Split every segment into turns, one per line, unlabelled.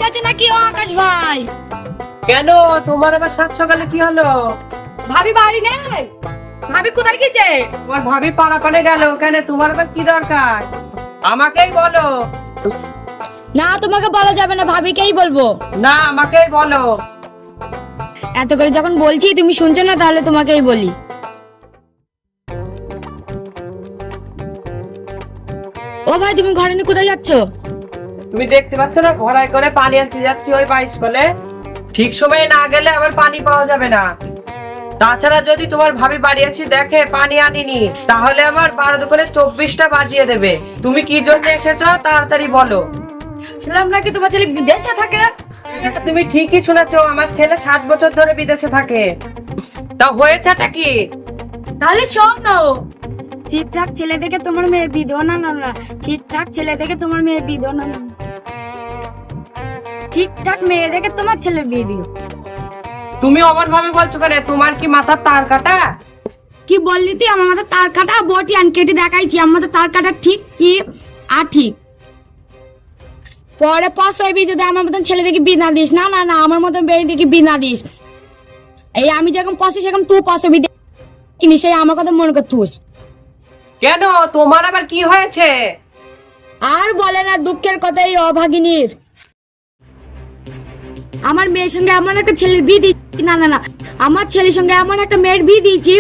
গেছে নাকি ও আকাশ ভাই?
কেন তোমার আবার সাত সকালে কি হলো?
ভাবি বাড়ি নেই। ভাবি কোথায় গেছে?
তোমার ভাবি পাড়াপাড়ে গেল কেন? তোমার আবার কি দরকার? আমাকেই বলো।
না তোমাকে বলা যাবে না, ভাবিকেই বলবো।
না আমাকেই বলো।
এত করে যখন বলছি তুমি শুনছো না, তাহলে তোমাকেই বলি। ও ভাই, তুমি ঘরে নিয়ে কোথায় যাচ্ছ?
তুমি দেখতে পাচ্ছ না ঘোড়ায় করে পানি আনতে যাচ্ছি ওই 22 কলে। ঠিক সময়ে না গেলে আবার পানি পাওয়া যাবে না। তাছাড়া যদি তোমার ভাবি বাড়ি আসি দেখে পানি আনিনি, তাহলে আমার 12 করে 24টা বাজিয়ে দেবে। তুমি কি জন্য এসেছো তাড়াতাড়ি বলো।
শুনলাম নাকি তোমার ছেলে বিদেশে থাকে।
তুমি ঠিকই শুনেছো, আমার ছেলে 7 বছর ধরে বিদেশে থাকে। তা হয়েছেটা কি?
তাহলে শোনো, ঠিকঠাক ছেলে দেখে তোমার মেয়ের বিধবা, না না না, ঠিকঠাক ছেলে দেখে তোমার মেয়ের বিধবা, না না, ঠিকঠাক মেয়ে দেখে তোমার ছেলের বিয়ে দিও।
তুমি অমন ভাবে বলছো কেন? তোমার কি মাথার তার কাটা?
কি বললি তুই? আমার মাথা তার কাটা বটি আন কেটে দেখাইছি। আমার মাথা তার কাটা ঠিক কি আর ঠিক। পরে পসাইবি যদি আমার মতন ছেলে দেখে বিয়ে না দিস। না না না, আমার মতন বেড়ে দেখে বিয়ে না দিস। এই আমি যেরকম পসি সেরকম তুই পসাবি কিনি, সেই আমার কথা মনে কর থুস।
কেন তোমার আবার কি হয়েছে?
আর বলে না দুঃখের কথা এই অভাগিনীর। আমার মেয়ের সঙ্গে এমন একটা ছেলের বিয়ে দিয়েছি, না না না, আমার ছেলের সঙ্গে এমন একটা মেয়ের বিয়ে দিয়েছি,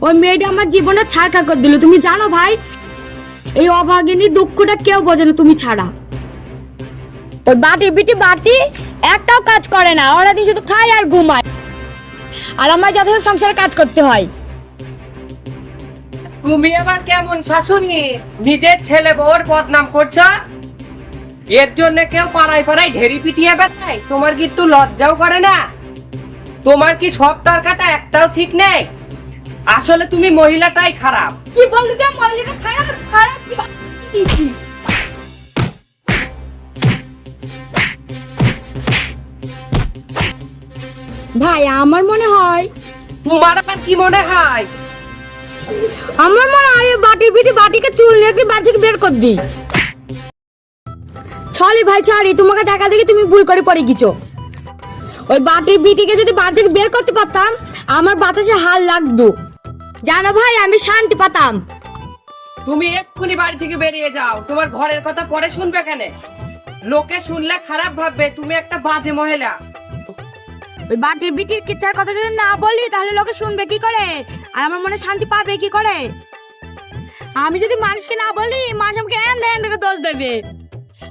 ওই মেয়েটা আমার জীবনে ছাড়খা করে দিল। তুমি জানো ভাই, এই অভাগিনীর দুঃখটা কেউ বোঝে না তুমি ছাড়া। ওই বাটি বিটি বাটি একটাও কাজ করে না, ওরা দিয়ে শুধু খায় আর ঘুমায়, আর আমার যাতে সংসারে কাজ করতে হয়।
তুমি আবার কেমন শাশুড়ি? নিজের ছেলে বউর বদনাম করছো, এর জন্য কেউ পাড়ায় পাড়ায় ঢেরি পিটিয়ে বেড়ায়। তোমার কি একটু লজ্জাও করে না? তোমার কি সব তার কাটা একটাও ঠিক নেই? আসলে তুমি মহিলাটাই খারাপ।
কি বললি তুই? মহিলাটা খারাপ? খারাপ কি দিয়েছি? ভাই আমার মনে হয়,
তোমার আবার কি মনে হয়?
আমার মনে হয় বাটি বিটি বাটিকে চুল নিয়ে বাড়ি থেকে বের করে দিই। ছলি ভাই ছাড়ি, তোমাকে দেখা দেখি তুমি ভুল করে পড়ে গেছো। ওই বাটি বিটিকে যদি বাড়ি থেকে বের করতে পারতাম, আমার বাতাসে হাল লাগতো। জানো ভাই, আমি শান্তি পাতাম।
তুমি এক্ষুনি বাড়ি থেকে বেরিয়ে যাও। তোমার ঘরের কথা পরে শুনবে কেন? লোকে শুনলে খারাপ ভাববে তুমি একটা বাজে মহিলা।
ওই বাটির বিটির কিচ্ছার কথা যদি না বলি, তাহলে লোকে শুনবে কি করে, আর আমার মনে শান্তি পাবে কি করে? আমি যদি মানুষকে না বলি, মানুষ আমাকে এন্ডে দোষ দেবে।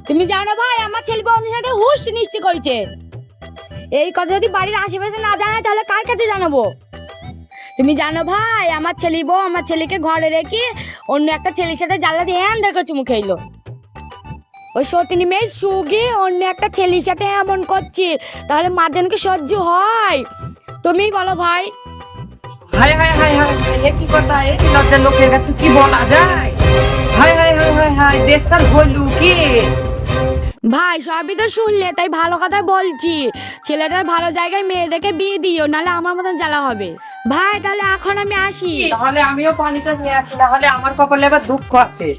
তুমি জানো ভাই, আমার ছেলে বউর সাথে হুষ্টি নিষ্টি করেছে। এই কথা যদি বাড়ির আশেপাশে না জানায়, তাহলে কার কাছে জানাবো? তুমি জানো ভাই, আমার ছেলে বউ আমার ছেলেকে ঘরে রেখে অন্য একটা ছেলের সাথে জ্বালা দিয়ে এন্ডার করে চুমু খেলো। ওই সতিনী মেয়ে সুগি অন্য একটা ছেলের সাথে এমন করছে, তাহলে মাঝখানকে সহ্য হয়? তুমি বলো ভাই।
হায় হায় হায় হায় হায়, এ কি কথা? এ কি লজ্জার লোকের কাছে কি বলা যায়? হায় হায় হায় হায় হায়, দেশটার হইলু কি?
ভাই সবই তো শুনলে, তাই ভালো কথা বলছি। ছেলেটার ভালো জায়গায় মেয়ে দেখে বিয়ে দিও, নাহলে আমার মতন জ্বালা হবে। ভাই তাহলে এখন আমি আসি।
তাহলে আমিও পানিটা নিয়ে আসি, নাহলে আমার কপালে এবার দুঃখ আছে।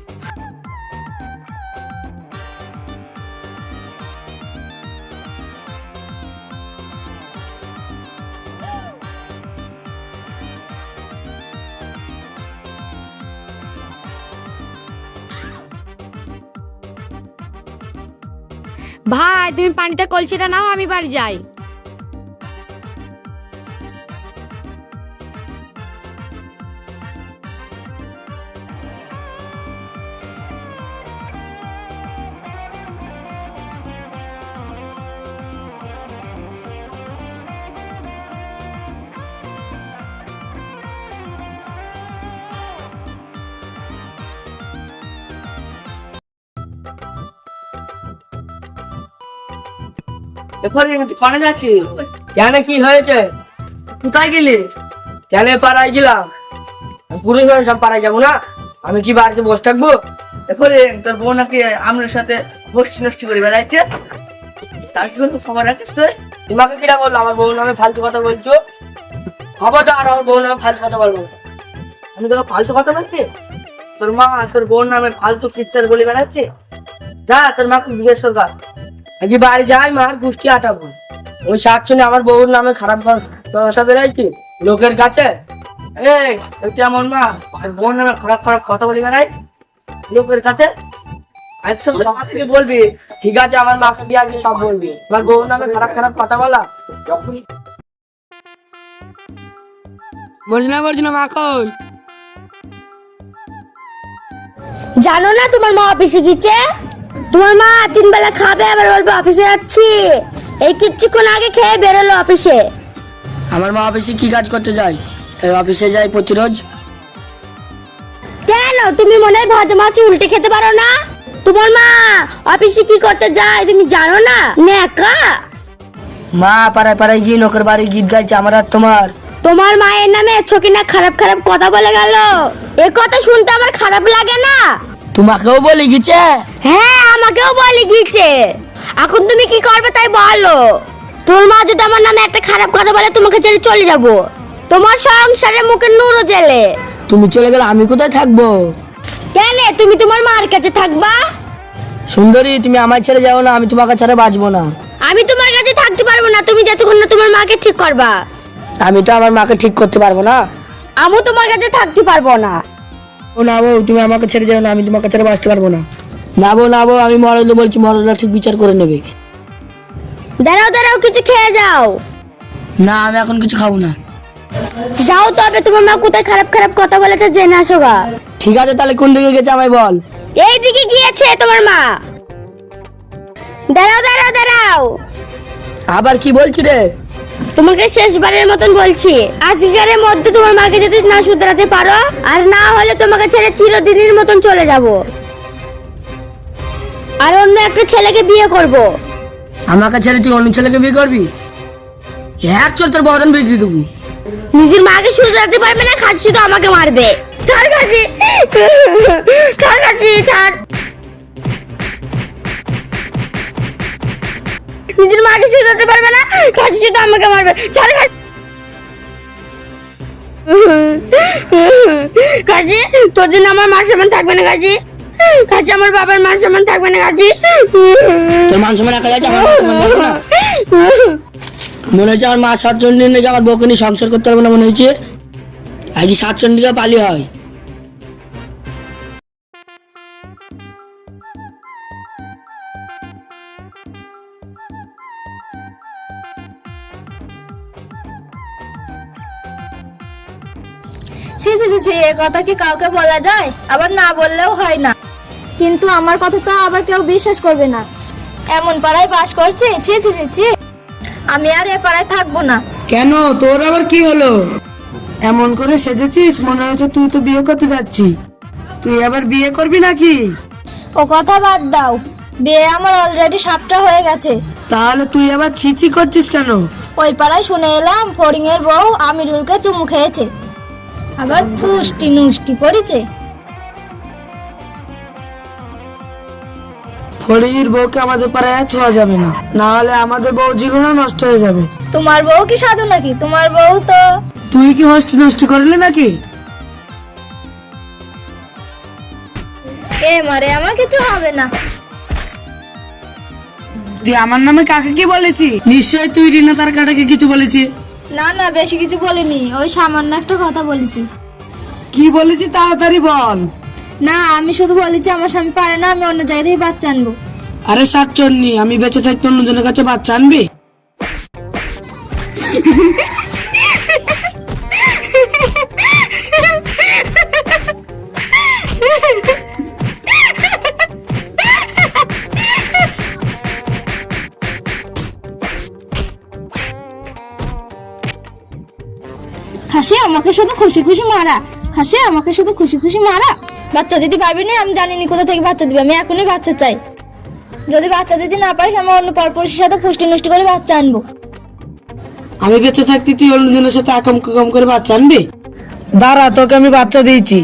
ভাই তুমি পানিতে কলসিটা নাও, আমি বাড়ি যাই।
কনে যাচ্ছি?
কেন কি হয়েছে?
কোথায় গেলি?
কেন পাড়ায় গেলাম? পুরুষ হয়ে সব পাড়ায় যাবো না? আমি কি বাড়িতে বসে থাকবো?
এরপরে তোর বোন নাকি আমার সাথে বসছি নষ্টি করে বেড়াচ্ছে, তার কি কোনো খবর রাখিস তুই?
তোমাকে কিরা বললো আমার বউ নামে ফালতু কথা বলছো? খবরদার, আমার বউ নামে ফালতু কথা বলবো না।
আমি তোকে ফালতু কথা বলছি? তোর মা তোর বোন নামে ফালতু কিচ্ছার বলে বেড়াচ্ছে। যা তোর মাকে জিজ্ঞেস কর।
আজকে বাড়ি যাই মার গুষ্টি আটাবো। ওই শাকচুনি আমার বউর নামে খারাপ ভাষা বেরাইছি লোকের কাছে।
এই তুই আমার মা বোন নামে খারাপ খারাপ কথা বলি বেড়াই লোকের কাছে। আচ্ছা বাবা থেকে বলবি।
ঠিক আছে, আমার মাকে দিয়ে আজকে সব বলবি। আমার বউর নামে খারাপ খারাপ কথা বলা বলছি না মা কই?
জানো না তোমার মা অফিসে গেছে? তোমার মা 3 বেলা খাবে আবার বলবে অফিসে যাচ্ছি। এই কিছুক্ষণ আগে খেয়ে বেরোলো অফিসে।
আমার মা অফিসে কি কাজ করতে যায়? তাই অফিসে যাই প্রতি রোজ।
কেন তুমি মনে হয় ভাজা মাছ উল্টে খেতে পারো না? তোমার মা অফিসে কি করতে যায় তুমি জানো না? নেকা।
মা পাড়ায় পাড়ায় গিয়ে লোকের বাড়ি গীত গাইছে আমার আর তোমার।
তোমার মায়ের নামে ছকিনা খারাপ খারাপ কথা বলে গেল। এ কথা শুনতে আমার খারাপ লাগে না?
তোমাকেও বলে গেছে?
হ্যাঁ আমাকেও বলে গিয়েছে। এখন তুমি কি করবে তাই বলো। তোর মা যদি আমার নামে একটা খারাপ কথা বলে তোমাকে ছেড়ে চলে যাব। তোমার সংসারে মুখে নুরো জেলে।
তুমি চলে গেলে আমি কোথায় থাকবো?
কেন তুমি তোমার মার কাছে থাকবা?
সুন্দরী তুমি আমায় ছেড়ে যাও না, আমি তোমাকে ছাড়া বাঁচবো না।
আমি তোমার কাছে থাকতে পারবো না তুমি যতক্ষণ না তোমার মাকে ঠিক করবা।
আমি তো আমার মাকে ঠিক করতে পারবো না।
আমি তোমার কাছে থাকতে পারবো না।
ও না বউ, তুমি আমাকে ছেড়ে যাও না, আমি তোমাকে ছাড়া বাঁচতে পারবো না। না বউ না বউ, আমি মরলে বলছি, মরলা ঠিক বিচার করে নেবে।
দাঁড়াও দাঁড়াও কিছু খেয়ে যাও।
না আমি এখন কিছু খাবো না।
যাও তবে তোমার মা কোথায় খারাপ খারাপ কথা বলেছে জেনে আসো গা।
ঠিক আছে, তাহলে কোন দিকে গেছে আমায় বল।
এইদিকে গিয়েছে তোমার মা। দাঁড়াও দাঁড়াও দাঁড়াও।
আবার কি বলছি রে?
তোমাকে শেষবারের মতন বলছি, আজকের মধ্যে তোমার মাকে যদি না শুধরাতে পারো, আর না হলে তোমাকে ছেড়ে চিরদিনের মতন চলে যাব। আর অন্য একটা ছেলেকে বিয়ে করব।
আমাকে ছেড়ে তুই অন্য ছেলেকে বিয়ে করবি? এক চল তোর বদন বিক্রি দেবো।
নিজের মাকে শুধরাতে পারবে না, খাসি শুধু আমাকে মারবে। ছাড় খাসি, ছাড় খাসি, ছাড়। নিজের মাকে শুধরাতে পারবে না, খাসি শুধু আমাকে মারবে। ছাড় খাসি। কাজী তোর জন্য আমার মান সম্মান থাকবে না কাজী। কাজী আমার বাবার মান সম্মান থাকবে না কাজী।
তোর মান সম্মান রাখা যাচ্ছে, আমার মান সম্মান থাকবে না? মনে হচ্ছে আমার মা 7 চন্ডী নাকি আমার বউকে নিয়ে সংসার করতে পারবো না মনে হচ্ছে। আজকে 7 চন্ডীকে পালি হয়।
ছি ছি ছি ছি, এ কথা কি কাউকে বলা যায়? আবার না বললেও হয় না। কিন্তু আমার কথা তো আবার কেউ বিশ্বাস করবে না। এমন পাড়ায় বাস করছে, ছি ছি ছি ছি। আমি আর এ পাড়ায় থাকবো না।
কেন, তোর আবার কি হলো? এমন করে সেজেছিস মনে হচ্ছে তুই তো বিয়ে করতে যাচ্ছি। তুই আবার বিয়ে করবি নাকি?
ও কথা বাদ দাও, বিয়ে আমার অলরেডি 7টা হয়ে গেছে।
তাহলে তুই আবার ছিছি করছিস কেন?
ওই পাড়ায় শুনে এলাম ফড়িং এর বউ আমিরুলকে চুমু খেয়েছে, আবার ফুষ্টি নুষ্টি করেছে।
ফড়িংয়ের বউকে আমাদের পাড়ায় ছোঁয়া যাবে না, না হলে আমাদের বউ জীবনও নষ্ট হয়ে যাবে।
তোমার বউ কি সাধু নাকি? তোমার বউ তো।
তুই কি হস্তি নষ্ট করলি নাকি?
এ মারে আমার কিছু হবে না।
তুই আমার নামে কাকে কি বলেছি? নিশ্চয় তুই রিনা তার কাটাকে কিছু বলেছি।
না না বেশি কিছু বলিনি, ওই সামান্য একটা কথা বলেছি।
কি বলেছি তাড়াতাড়ি বল।
না আমি শুধু বলেছি আমার স্বামী পারে না, আমি অন্য জায়গা থেকে বাচ্চা আনবো।
আরে সাতচন্নি, আমি বেঁচে থাকতে অন্যজনের কাছে বাচ্চা আনবি?
খাসি আমাকে শুধু খুশি খুশি মারা, খাসি আমাকে শুধু খুশি খুশি মারা। বাচ্চা দিতে পারবি না, আমি জানিনি কোথা থেকে বাচ্চা দিবে। আমি এখনই বাচ্চা চাই। যদি বাচ্চা দিতে না পারিস আমি অন্য পরপুরুষের সাথে পুষ্টি নষ্টি করে বাচ্চা আনবো।
আমি বেঁচে থাকতে তুই অন্যজনের সাথে আকাম কুকাম করে বাচ্চা আনবি? দাঁড়া, তোকে আমি বাচ্চা দিয়েছি।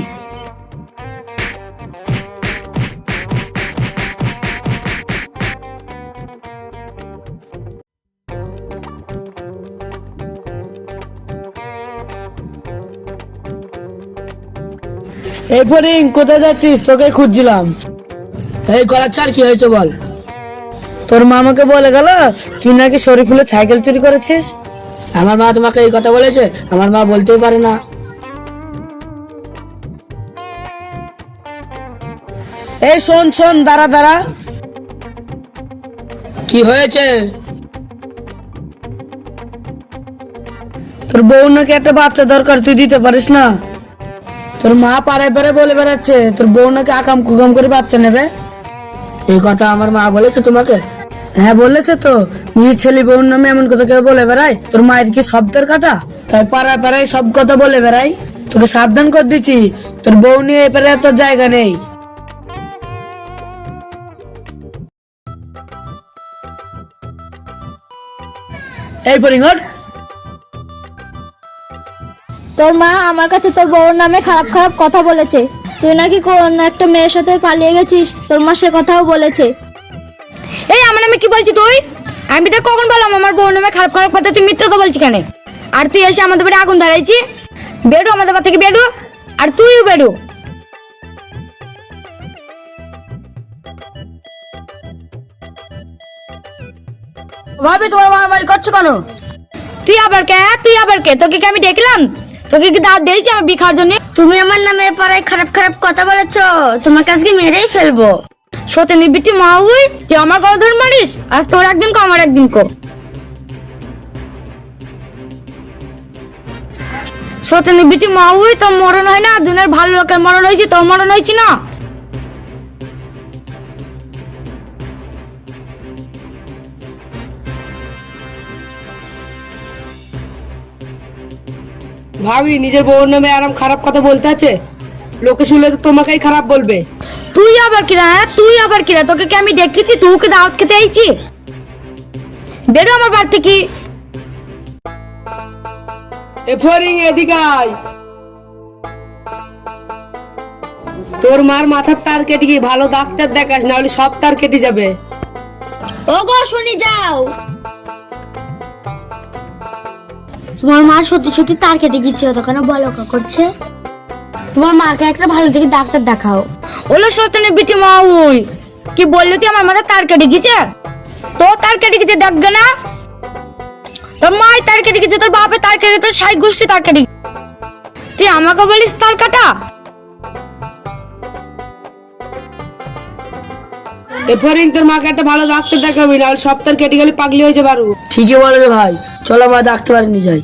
এই ফরিং কোথায় যাচ্ছিস? তোকে খুঁজছিলাম। এই গলা ছাড়, কি হয়েছে বল। তোর মা আমাকে বলে গেল তুই নাকি শরীফুলের সাইকেল চুরি করেছিস। আমার মা তোমাকে এই কথা বলেছে? আমার মা বলতেই পারে না। এই শোন শোন, দাঁড়া দাঁড়া। কি হয়েছে? তোর বউ নাকি একটা বাচ্চা দরকার, তুই দিতে পারিস না? তোর মা পাড়ায় পাড়ায় বলে বেড়াচ্ছে তোর বউ নাকি আকাম কুকাম করে বাচ্চা নেবে। এই কথা আমার মা বলেছে তোমাকে? হ্যাঁ বলেছে তো। নিজের ছেলে বউর নামে এমন কথা কেউ বলে বেড়ায়? তোর মায়ের কি শব্দের কাটা? তাই পাড়ায় পাড়ায় সব কথা বলে বেড়াই। তোকে সাবধান করে দিচ্ছি, তোর বউ নিয়ে এপারে এত জায়গা নেই। এই পরিঙ্গর,
তোর মা আমার কাছে তোর বউর নামে খারাপ খারাপ কথা বলেছে। তুই নাকি কোন একটা মেয়ের সাথে পালিয়ে গেছিস, তোর মা সে কথাও বলেছে।
এই আমার নামে কি বলছিস তুই? আমি তো কখন বললাম আমার বউর নামে খারাপ খারাপ কথা? তুই মিথ্যা কথা বলছিস কেন? আর তুই এসে আমাদের বাড়ি আগুন ধরাইছি। বেরো আমাদের বাড়ি থেকে, বেরো। আর তুইও বেরো।
ভাবি তোমার মারামারি করছো কেন?
তুই আবার কে? তুই আবার কে? তোকে কি আমি দেখলাম? তোকে কি দাওয়াত দিয়েছি আমি বিখার জন্য?
তুমি আমার নামে পাড়ায় খারাপ খারাপ কথা বলেছো, তোমাকে আজকে মেরেই ফেলবো।
সত্যি নিবিটি মা হই তুই আমার কথা ধরে মারিস? আজ তোর একদিন কো, আমার একদিন কো। সত্যি নিবিটি মা হই তোর মরণ হয় না? দুনিয়ার ভালো লোকের মরণ হয়েছে, তোর মরণ হয়েছে না?
ভাবি নিজের বউর নামে আরাম খারাপ কথা বলতে আছে? লোকে শুনলে তো তোমাকেই খারাপ বলবে।
তুই আবার কিরা? তুই আবার কিরা? তোকে কি আমি দেখেছি তুই দাওয়াত খেতে আইছি? বেরো আমার বাড়ি থেকে।
এ ফরিং, এদিকে আয়। তোর মার মাথার তার কেটে গিয়ে ভালো ডাক্তার দেখাস, না হলে সব তার কেটে যাবে।
ওগো শুনি যাও, তোমার মা সত্যি সত্যি তার কেটে গিয়েছে, তখন বলো কা করছে। তোমার মাকে একটা ভালো থেকে ডাক্তার দেখাও।
ওলো সত্যি নিবিটি মা হই কি বললি তুই? আমার মাথা তার কেটে গেছে? তো তার কেটে গেছে দেখবে না? তোর মাই তার কেটে গেছে, তোর বাপে তার কেটে, তোর সাই গোষ্ঠী তার কেটে। তুই আমাকে বলিস তার কাটা?
এ ফরিং, তোর মাকে একটা ভালো ডাক্তার দেখাবি, না হলে সব তার কেটে গেলে পাগলি হয়ে যাবে। ঠিকই বলে রে ভাই, চলো মা ডাক্তার বাড়ি নিয়ে যাই।